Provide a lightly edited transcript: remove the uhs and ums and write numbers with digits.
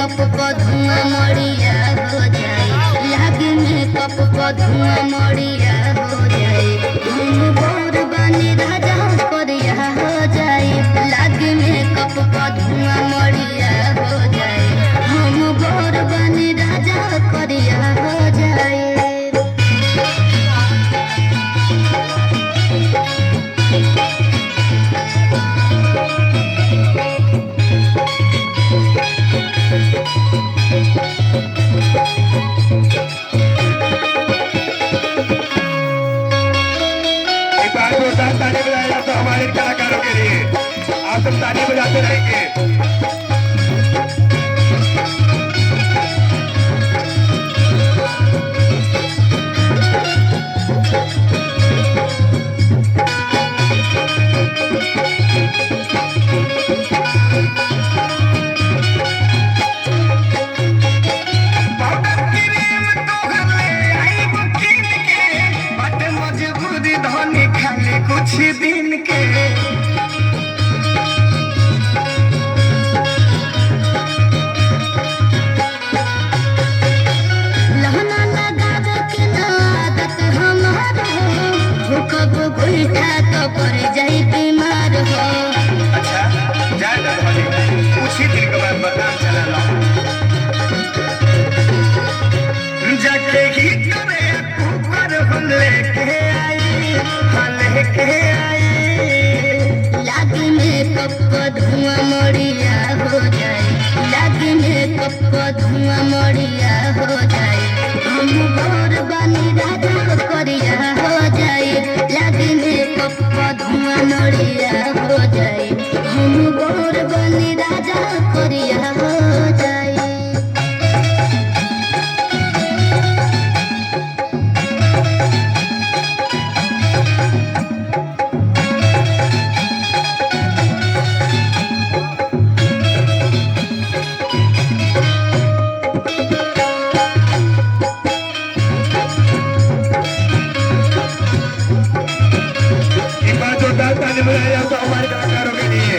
Cup को धुआं मड़िया हो जाए, लागे में कप को धुआं मड़िया हो जाए। हम बोर बनी राजा करिया हो जाए, लागे में कप को धुआं मड़िया हो जाए। हम बोर बनी राजा करिया हो जाए। ताली बजाया तो हमारे कलाकारों के लिए आप सब ताली बजाते रहेंगे। कुछ दिन के लहना लगावे के ना आदत हमार हो, कब बैठा तो पर जाई बीमार हो। अच्छा जाए ना भाई, कुछ ही दिन के बाद बदनाम चला जाके ही करे ऊपर हम लेके आई, हम लेके आई। लागे में कप को धुआं मड़िया हो जाए, लागे में कप को धुआं मड़िया हो जाए। हम बोर बनी राजा करिया हो जाए, लागे में कप को धुआं मड़िया हो जाए। हम बोर बनी राजा करिया हो जाए। ताली बजाया तो हमारे कलाकारों के लिए